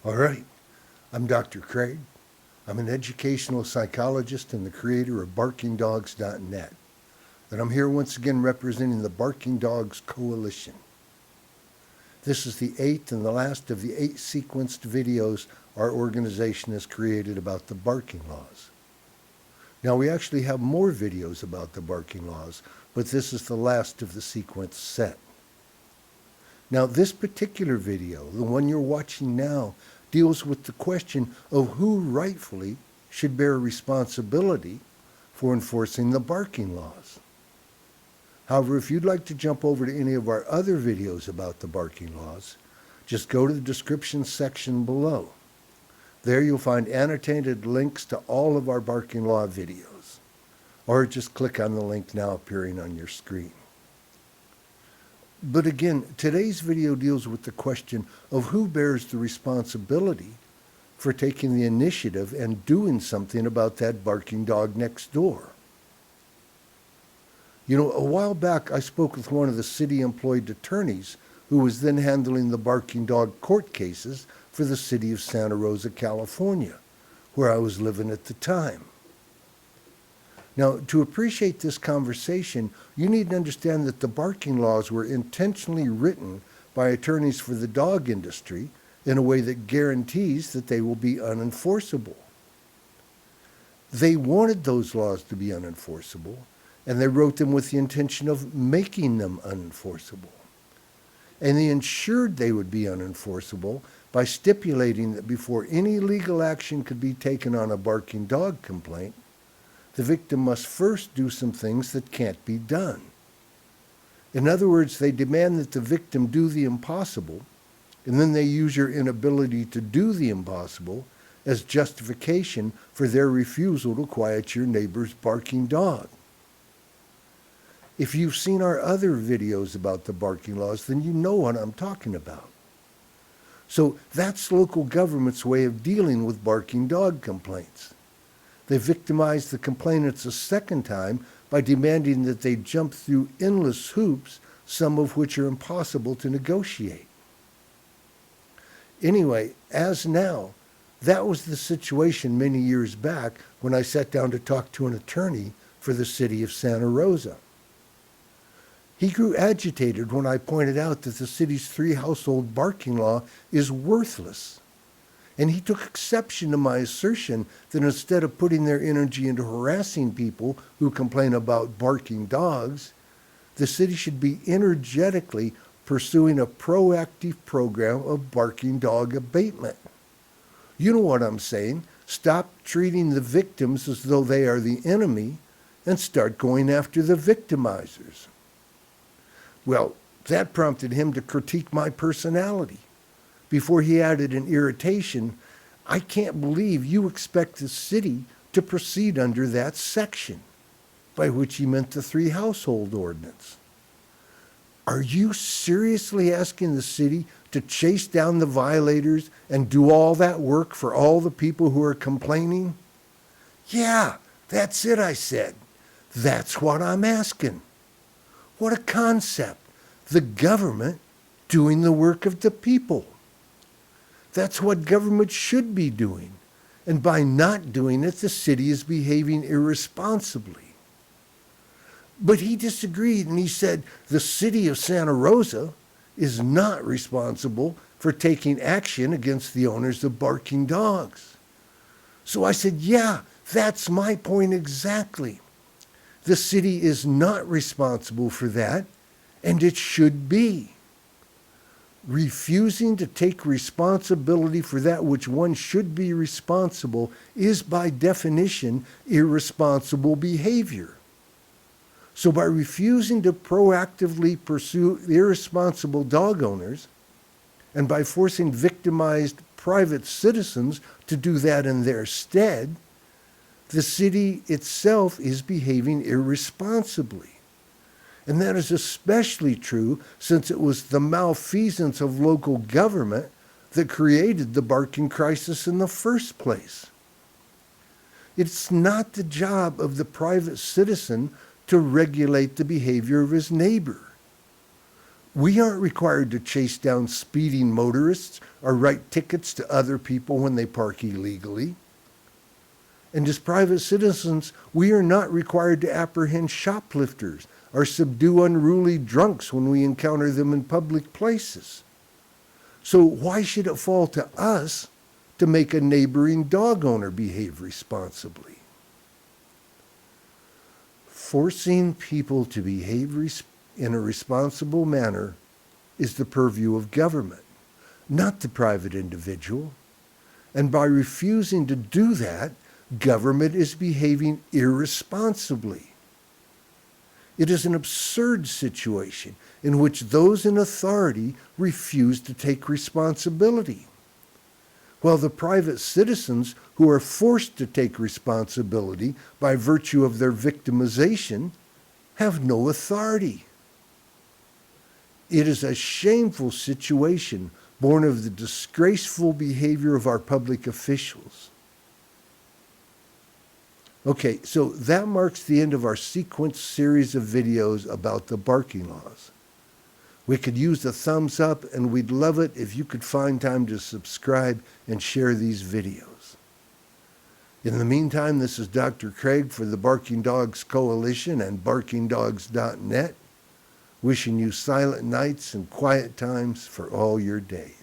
All right, I'm Dr. Craig. I'm an educational psychologist and the creator of BarkingDogs.net. And I'm here once again representing the Barking Dogs Coalition. This is the eighth and the last of the 8 sequenced videos our organization has created about the barking laws. Now, we actually have more videos about the barking laws, but this is the last of the sequence set. Now, this particular video, the one you're watching now, deals with the question of who rightfully should bear responsibility for enforcing the barking laws. However, if you'd like to jump over to any of our other videos about the barking laws, just go to the description section below. There you'll find annotated links to all of our barking law videos, or just click on the link now appearing on your screen. But again, today's video deals with the question of who bears the responsibility for taking the initiative and doing something about that barking dog next door. You know, a while back I spoke with one of the city-employed attorneys who was then handling the barking dog court cases for the city of Santa Rosa, California, where I was living at the time. Now, to appreciate this conversation, you need to understand that the barking laws were intentionally written by attorneys for the dog industry in a way that guarantees that they will be unenforceable. They wanted those laws to be unenforceable, and they wrote them with the intention of making them unenforceable. And they ensured they would be unenforceable by stipulating that before any legal action could be taken on a barking dog complaint, the victim must first do some things that can't be done. In other words, they demand that the victim do the impossible, and then they use your inability to do the impossible as justification for their refusal to quiet your neighbor's barking dog. If you've seen our other videos about the barking laws, then you know what I'm talking about. So that's local government's way of dealing with barking dog complaints. They victimize the complainants a second time by demanding that they jump through endless hoops, some of which are impossible to negotiate. Anyway, as now, that was the situation many years back when I sat down to talk to an attorney for the city of Santa Rosa. He grew agitated when I pointed out that the city's 3-household barking law is worthless. And he took exception to my assertion that instead of putting their energy into harassing people who complain about barking dogs, the city should be energetically pursuing a proactive program of barking dog abatement. You know what I'm saying? Stop treating the victims as though they are the enemy and start going after the victimizers. Well, that prompted him to critique my personality. Before he added an irritation, "I can't believe you expect the city to proceed under that section," by which he meant the 3-household ordinance. Are you seriously asking the city to chase down the violators and do all that work for all the people who are complaining? Yeah, that's it, I said. That's what I'm asking. What a concept. The government doing the work of the people. That's what government should be doing. And by not doing it, the city is behaving irresponsibly. But he disagreed and he said the city of Santa Rosa is not responsible for taking action against the owners of barking dogs. So I said, yeah, that's my point exactly. The city is not responsible for that, and it should be. Refusing to take responsibility for that which one should be responsible is by definition irresponsible behavior. So by refusing to proactively pursue irresponsible dog owners, and by forcing victimized private citizens to do that in their stead, the city itself is behaving irresponsibly. And that is especially true since it was the malfeasance of local government that created the barking crisis in the first place. It's not the job of the private citizen to regulate the behavior of his neighbor. We aren't required to chase down speeding motorists or write tickets to other people when they park illegally. And as private citizens, we are not required to apprehend shoplifters or subdue unruly drunks when we encounter them in public places. So why should it fall to us to make a neighboring dog owner behave responsibly? Forcing people to behave in a responsible manner is the purview of government, not the private individual. And by refusing to do that, government is behaving irresponsibly. It is an absurd situation in which those in authority refuse to take responsibility, while the private citizens who are forced to take responsibility by virtue of their victimization have no authority. It is a shameful situation born of the disgraceful behavior of our public officials. Okay, so that marks the end of our sequence series of videos about the barking laws. We could use a thumbs up, and we'd love it if you could find time to subscribe and share these videos. In the meantime, this is Dr. Craig for the Barking Dogs Coalition and barkingdogs.net, wishing you silent nights and quiet times for all your days.